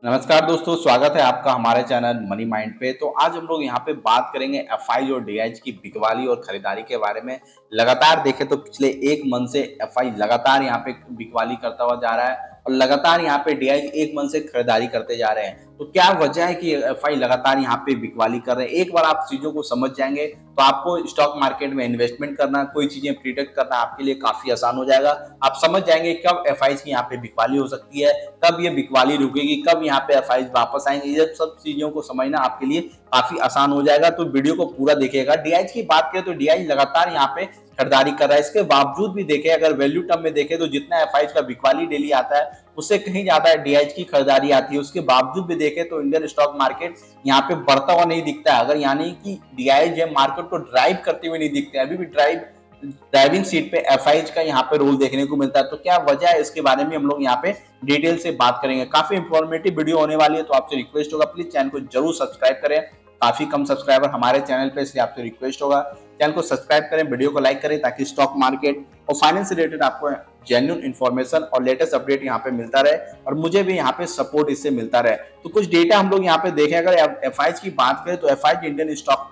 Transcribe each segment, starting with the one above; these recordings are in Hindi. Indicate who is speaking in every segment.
Speaker 1: नमस्कार दोस्तों, स्वागत है आपका हमारे चैनल मनी माइंड पे। तो आज हम लोग यहाँ पे बात करेंगे एफआई और डीआईज की बिकवाली और खरीदारी के बारे में। लगातार देखें तो पिछले एक मंथ से एफआई लगातार यहाँ पे बिकवाली करता हुआ जा रहा है और लगातार यहाँ पे डीआईज एक मंथ से खरीदारी करते जा रहे हैं। तो क्या वजह है कि एफआई लगातार यहाँ पे बिकवाली कर रहे हैं? एक बार आप चीजों को समझ जाएंगे तो आपको स्टॉक मार्केट में इन्वेस्टमेंट करना, कोई चीजें प्रिडिक्ट करना आपके लिए काफी आसान हो जाएगा। आप समझ जाएंगे कब एफआई की यहाँ पे बिकवाली हो सकती है, कब ये बिकवाली रुकेगी, कब यहाँ पे एफआई वापस आएंगे। ये सब चीजों को समझना आपके लिए काफी आसान हो जाएगा। तो वीडियो को पूरा देखिएगा। डीआईज की बात करें तो डीआईज लगातार यहाँ पे खरीदारी कर रहा है। इसके बावजूद भी देखें, अगर वैल्यू टर्म में देखें तो जितना एफआई का बिकवाली डेली आता है उससे कहीं ज्यादा डीआईज की खरीदारी आती है। उसके बावजूद भी देखें तो इंडियन स्टॉक मार्केट यहाँ पे बढ़ता हुआ नहीं दिखता है। अगर यानी कि डीआईज है मार्केट को ड्राइव करते हुए नहीं दिखते, अभी भी ड्राइविंग सीट पे एफआईज का यहाँ पे रोल देखने को मिलता है। तो क्या वजह है, इसके बारे में हम लोग यहाँ पे डिटेल से बात करेंगे। काफी इंफॉर्मेटिव वीडियो होने वाली है, तो आपसे रिक्वेस्ट होगा प्लीज चैनल को जरूर सब्सक्राइब करें। काफी कम सब्सक्राइबर हमारे चैनल पे, इसलिए आपसे रिक्वेस्ट होगा चैनल को सब्सक्राइब करें, वीडियो को लाइक करें, ताकि स्टॉक मार्केट और फाइनेंस से रिलेटेड आपको जेन्युइन इन्फॉर्मेशन और लेटेस्ट अपडेट यहाँ पे मिलता रहे और मुझे भी यहाँ पे सपोर्ट इससे मिलता रहे। तो कुछ डेटा हम लोग यहाँ पे देखें। अगर एफआईज की बात करें तो एफआईज इंडियन स्टॉक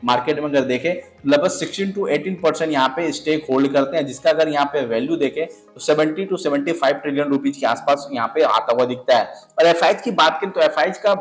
Speaker 1: मार्केट में अगर देखें लगभग 16 to 18% यहाँ पे स्टेक होल्ड करते हैं, जिसका अगर यहाँ पे वैल्यू देखें तो 70 to 75 ट्रिलियन रुपीज के आसपास यहाँ पे आता हुआ दिखता है। और एफआईज की बात करें तो एफआईज का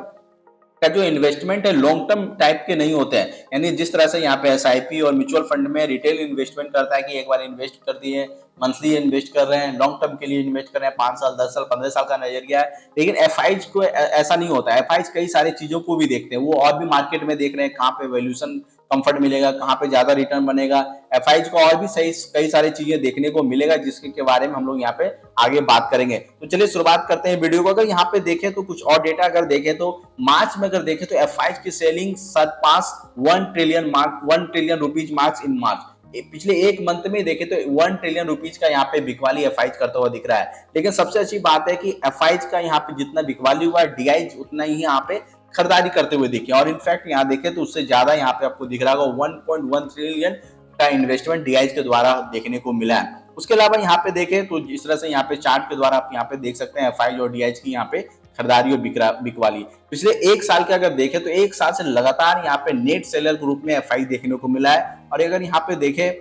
Speaker 1: जो इन्वेस्टमेंट है लॉन्ग टर्म टाइप के नहीं होते हैं। यानी जिस तरह से यहाँ पे एसआईपी और म्यूचुअल फंड में रिटेल इन्वेस्टमेंट करता है कि एक बार इन्वेस्ट कर दिए, मंथली इन्वेस्ट कर रहे हैं, लॉन्ग टर्म के लिए इन्वेस्ट कर रहे हैं, 5 साल 10 साल 15 साल का नजरिया है। लेकिन एफआईज को ऐसा नहीं होता है। एफआईज कई सारी चीजों को भी देखते हैं, वो और भी मार्केट में देख रहे हैं कहाँ पे वैल्यूएशन कंफर्ट मिलेगा, कहाँ पे ज्यादा रिटर्न बनेगा। एफआईज को और भी सही कई सारी चीजें देखने को मिलेगा, जिसके के बारे में हम लोग यहाँ पे आगे बात करेंगे। तो चलिए शुरुआत करते हैं वीडियो को। अगर यहाँ पे देखें तो कुछ और डेटा अगर देखें तो मार्च में अगर देखें तो एफआईज की selling surpass 1 trillion rupees marks in March. पिछले एक मंथ में देखे तो 1 ट्रिलियन रुपीज का यहाँ पे बिकवाली एफआईज करता हुआ दिख रहा है। लेकिन सबसे अच्छी बात है कि एफआईज का यहाँ पे जितना बिकवाली हुआ है, डीआईज उतना ही यहाँ पे खरीदारी करते हुए दिखे। और इनफैक्ट यहाँ देखें तो उससे ज्यादा यहाँ पे आपको दिख रहा होगा 1.1 ट्रिलियन का इन्वेस्टमेंट डीआईज के द्वारा देखने को मिला है। उसके अलावा यहाँ पे देखें तो जिस तरह से यहाँ पे चार्ट के द्वारा आप यहाँ पे देख सकते हैं एफआईज और डीआईज की यहाँ पे खरीदारी और बिकवाली। पिछले एक साल के अगर देखें तो एक साल से लगातार यहाँ पे नेट सेलर ग्रुप में एफआई देखने को मिला है। और अगर यहाँ पे देखें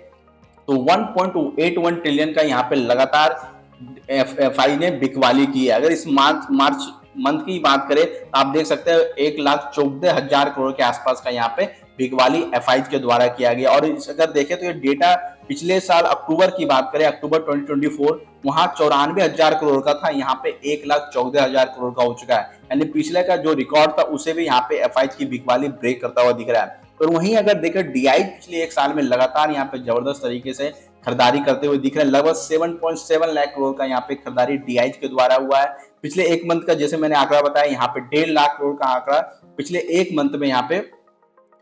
Speaker 1: तो 1.81 ट्रिलियन का यहाँ पे लगातार एफआई ने बिकवाली की है। अगर इस मार्च मंथ की बात करें तो आप देख सकते हैं 1,14,000 करोड़ के आसपास का यहाँ पे बिकवाली एफआईज के द्वारा किया गया। और अगर देखें तो ये डेटा पिछले साल अक्टूबर की बात करें, अक्टूबर 2024, वहां 94,000 करोड़ का था, यहाँ पे 1,14,000 करोड़ का हो चुका है। यानी पिछले का जो रिकॉर्ड था उसे भी यहाँ पे एफआईज की बिकवाली ब्रेक करता हुआ दिख रहा है। और वहीं अगर देखें डीआईज पिछले एक साल में लगातार यहाँ पे जबरदस्त तरीके से खरीदारी करते हुए दिख रहे हैं। लगभग 7.7 लाख करोड़ का यहाँ पे खरीदारी डीआईज के द्वारा हुआ है। पिछले एक मंथ का जैसे मैंने आंकड़ा बताया, यहाँ पे 1.5 लाख करोड़ का आंकड़ा पिछले एक मंथ में यहाँ पे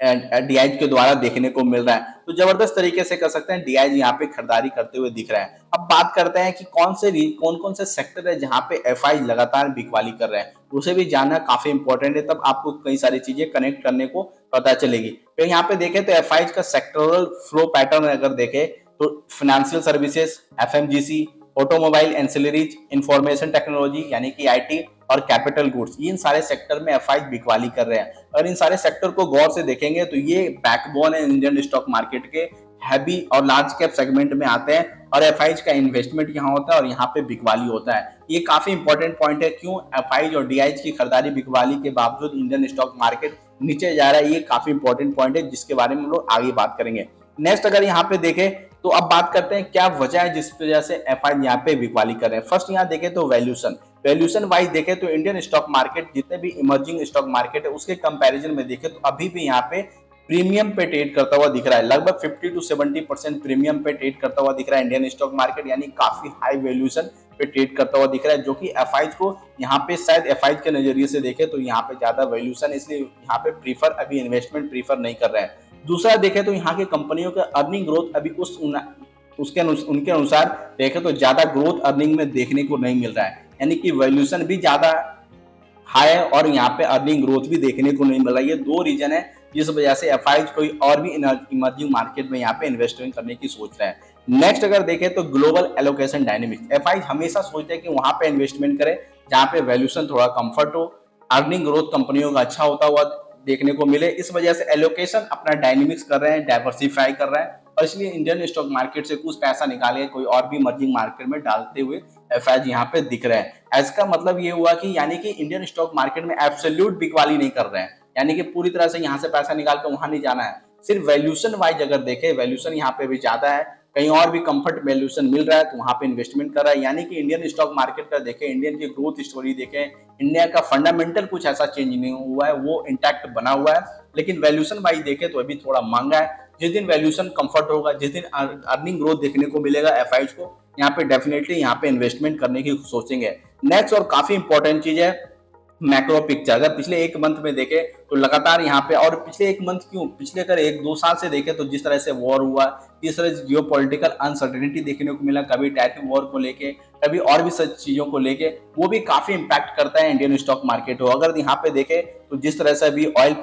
Speaker 1: डीआईज के द्वारा देखने को मिल रहा है। तो जबरदस्त तरीके से कह सकते हैं डीआईज यहाँ पे खरीदारी करते हुए दिख रहा है। अब बात करते हैं कि कौन कौन से सेक्टर है जहाँ पे एफआई लगातार बिकवाली कर रहे हैं, उसे भी जानना काफी इंपॉर्टेंट है, तब आपको कई सारी चीजें कनेक्ट करने को पता चलेगी। तो यहाँ पे देखें तो एफआईज का सेक्टरल फ्लो पैटर्न अगर देखें तो financial services, FMGC, automobile ancillaries, information technology यानी कि आईटी और कैपिटल गुड्स, इन सारे सेक्टर में एफआई बिकवाली कर रहे हैं। और इन सारे सेक्टर को गौर से देखेंगे तो ये बैकबोन है इंडियन स्टॉक मार्केट के, हैवी और लार्ज कैप सेगमेंट में आते हैं और एफआईज का इन्वेस्टमेंट यहाँ होता है और यहाँ पे बिकवाली होता है। ये काफी इंपॉर्टेंट पॉइंट है, क्यों एफआईज और डीआईज की खरीदारी बिकवाली के बावजूद इंडियन स्टॉक मार्केट नीचे जा रहा है। ये काफी इंपॉर्टेंट पॉइंट है जिसके बारे में हम लोग आगे बात करेंगे। नेक्स्ट अगर यहाँ पे देखें तो अब बात करते हैं क्या वजह है जिस वजह से एफआई यहाँ पे बिकवाली कर रहे हैं। फर्स्ट यहाँ देखें तो वैल्यूएशन वाइज देखें तो इंडियन स्टॉक मार्केट जितने भी इमर्जिंग स्टॉक मार्केट है उसके कंपैरिजन में देखें तो अभी भी यहाँ पे प्रीमियम पे ट्रेड करता हुआ दिख रहा है। लगभग 50 to 70% प्रीमियम पे ट्रेड करता हुआ दिख रहा है इंडियन स्टॉक मार्केट, यानी काफी हाई वैल्यूएशन पे ट्रेड करता हुआ दिख रहा है, जो कि एफआईज को यहाँ पे शायद एफआईज के नजरिए से देखें तो यहाँ पे ज्यादा वैल्यूएशन, इसलिए यहाँ पे प्रीफर अभी इन्वेस्टमेंट प्रीफर नहीं कर रहे हैं। दूसरा देखें तो यहाँ के कंपनियों का अर्निंग ग्रोथ अभी उनके अनुसार देखें तो ज्यादा ग्रोथ अर्निंग में देखने को नहीं मिल रहा है, यानी कि वैल्यूएशन भी ज्यादा हाई है और यहाँ पे अर्निंग ग्रोथ भी देखने को नहीं मिल रहा है। ये दो रीजन है जिस वजह से एफआईज कोई और भी इमर्जिंग मार्केट में यहाँ पे इन्वेस्टमेंट करने की सोच रहे हैं। नेक्स्ट अगर देखें तो ग्लोबल एलोकेशन डायनेमिक्स, एफआईज हमेशा सोचते हैं कि वहां पे इन्वेस्टमेंट करें जहाँ पे वैल्यूएशन थोड़ा कंफर्ट हो, अर्निंग ग्रोथ कंपनियों का अच्छा होता हुआ देखने को मिले। इस वजह से एलोकेशन अपना डायनेमिक्स कर रहे हैं, डाइवर्सिफाई कर रहे हैं और इसलिए इंडियन स्टॉक मार्केट से कुछ पैसा निकाल के कोई और भी इमर्जिंग मार्केट में डालते हुए एफआईज यहाँ पे दिख रहे हैं। इसका मतलब ये हुआ कि यानी कि इंडियन स्टॉक मार्केट में एब्सोल्यूट बिकवाली नहीं कर रहे हैं, यानी कि पूरी तरह से यहाँ से पैसा निकाल के वहां नहीं जाना है। सिर्फ वैल्यूशन वाइज अगर देखें, वैल्यूशन यहाँ पे भी ज्यादा है, कहीं और भी कंफर्ट वैल्यूशन मिल रहा है तो वहां पे इन्वेस्टमेंट कर रहा है। यानी कि इंडियन स्टॉक मार्केट का देखें, इंडियन की ग्रोथ स्टोरी देखें, इंडिया का फंडामेंटल कुछ ऐसा चेंज नहीं हुआ है, वो इंटैक्ट बना हुआ है। लेकिन वैल्यूशन वाइज देखें तो अभी थोड़ा महंगा है। जिस दिन वैल्यूशन कंफर्ट होगा, जिस दिन अर्निंग ग्रोथ देखने को मिलेगा एफआईज को, यहाँ पे डेफिनेटली यहाँ पे इन्वेस्टमेंट करने की सोचेंगे। नेक्स्ट और काफी इंपॉर्टेंट चीज है मैक्रो पिक्चर। अगर पिछले एक मंथ में देखें तो लगातार यहाँ पे, और पिछले एक मंथ क्यों, पिछले अगर एक दो साल से देखें तो जिस तरह से वॉर हुआ, जिस तरह से जियोपॉलिटिकल अनसर्टेनिटी देखने को मिला, कभी टैरिफ वॉर को लेके, कभी और भी सच चीजों को लेके, वो भी काफी इंपैक्ट करता है इंडियन स्टॉक मार्केट को। अगर यहाँ पे देखें तो जिस तरह से अभी ऑयल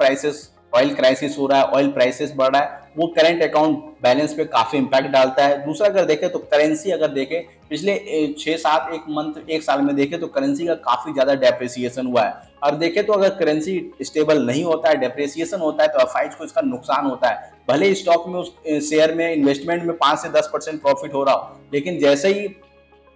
Speaker 1: क्राइसिस हो रहा है, ऑयल प्राइसेस बढ़ रहा है, वो करेंट अकाउंट बैलेंस पे काफी इंपैक्ट डालता है। दूसरा अगर देखें तो करेंसी, अगर देखें पिछले 6-7 एक मंथ एक साल में देखें तो करेंसी का काफी ज्यादा डेप्रिसिएशन हुआ है। और देखें तो अगर करेंसी स्टेबल नहीं होता है, डेप्रिसिएशन होता है, तो एफआईज को इसका नुकसान होता है। भले स्टॉक में, उस शेयर में इन्वेस्टमेंट में 5 से 10% प्रॉफिट हो रहा हो, लेकिन जैसे ही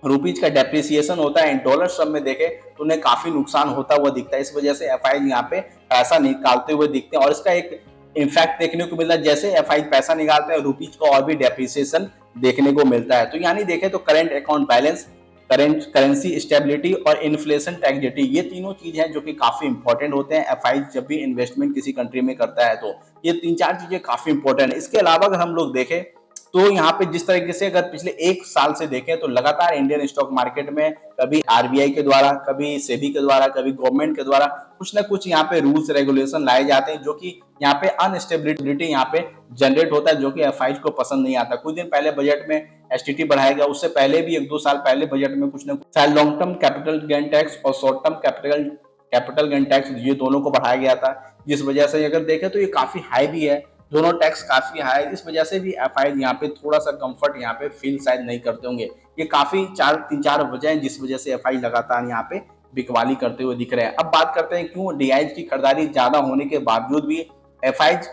Speaker 1: रुपीज का डेप्रिसिएशन होता है, डॉलर सब में देखे तो उन्हें काफी नुकसान होता हुआ दिखता है। इस वजह से एफआईज यहाँ पे पैसा निकालते हुए दिखते हैं और इसका एक इम्पैक्ट देखने को मिलता है। जैसे एफआईज पैसा निकालते हैं, रुपीज को और भी डेप्रिसिएशन देखने को मिलता है। तो यानी देखें तो current account balance, current currency stability और इन्फ्लेशन टैक्सेटी, ये तीनों चीज हैं जो कि काफी इंपॉर्टेंट होते हैं एफआईज जब भी इन्वेस्टमेंट किसी कंट्री में करता है। तो ये 3-4 चीजें काफी इंपॉर्टेंट है। इसके अलावा अगर हम लोग देखें तो यहाँ पे जिस तरीके से अगर पिछले एक साल से देखें तो लगातार इंडियन स्टॉक मार्केट में कभी आरबीआई के द्वारा, कभी सेबी के द्वारा, कभी गवर्नमेंट के द्वारा कुछ ना कुछ यहाँ पे रूल्स रेगुलेशन लाए जाते हैं, जो कि यहाँ पे अनस्टेबिलिटी यहाँ पे जनरेट होता है, जो कि एफआईज को पसंद नहीं आता। कुछ दिन पहले बजट में एसटीटी बढ़ाया गया, उससे पहले भी 1-2 साल पहले बजट में कुछ ना कुछ, चाहे long term capital gain tax और short term capital gain tax, ये दोनों को बढ़ाया गया था। जिस वजह से अगर देखें तो ये काफी हाई भी है, दोनों टैक्स काफी हाई, इस वजह से भी एफआईज यहाँ पे थोड़ा सा कंफर्ट यहाँ पे फील शायद नहीं करते होंगे। ये काफी 3-4 वजह हैं जिस वजह से एफआईज लगातार यहाँ पे बिकवाली करते हुए दिख रहे हैं। अब बात करते हैं क्यों डीआईज की खरीदारी ज्यादा होने के बावजूद भी एफआईज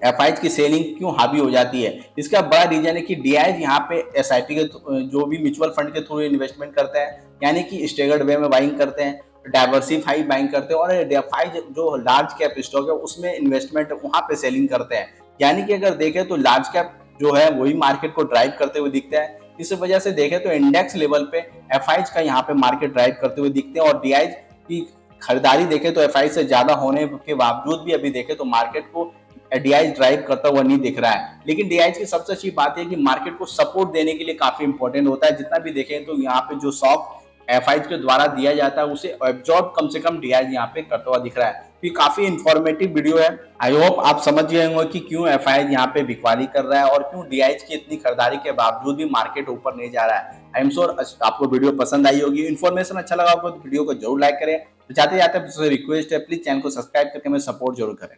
Speaker 1: एफआईज की सेलिंग क्यों हावी हो जाती है। इसका बड़ा रीजन है कि डीआईज यहाँ पे एसआईपी के जो भी म्यूचुअल फंड के थ्रू इन्वेस्टमेंट करते हैं, यानी कि स्टेगर्ड वे में बाइंग करते हैं, डाइवर्सिफाई बाइंग करते हैं, और एफआईज जो लार्ज कैप स्टॉक है उसमें इन्वेस्टमेंट वहां पे सेलिंग करते हैं। यानी कि अगर देखें तो लार्ज कैप जो है वही मार्केट को ड्राइव करते हुए दिखते हैं। इस वजह से देखें तो इंडेक्स लेवल पे एफआईज का यहाँ पे मार्केट ड्राइव करते हुए दिखते हैं, और डीआईज की खरीदारी देखें तो एफआईज से ज्यादा होने के बावजूद भी अभी देखें तो मार्केट को डीआईज ड्राइव करता हुआ नहीं दिख रहा है। लेकिन डीआईज की सबसे अच्छी बात है कि मार्केट को सपोर्ट देने के लिए काफी इंपॉर्टेंट होता है। जितना भी देखें तो यहाँ पे जो शॉक एफआईज के द्वारा दिया जाता है उसे एब्जॉर्ब कम से कम डीआईज यहाँ पे करता हुआ दिख रहा है। तो ये काफी इंफॉर्मेटिव वीडियो है। आई होप आप समझ गए होंगे कि क्यों एफआईज यहाँ पे बिकवाली कर रहा है और क्यों डीआईज की इतनी खरीदारी के बावजूद भी मार्केट ऊपर नहीं जा रहा है। आई एम श्योर आपको वीडियो पसंद आई होगी, इन्फॉर्मेशन अच्छा लगा आपको तो वीडियो को जरूर लाइक करें। तो जाते जाते रिक्वेस्ट है, प्लीज चैनल को सब्सक्राइब करके हमें सपोर्ट जरूर करें।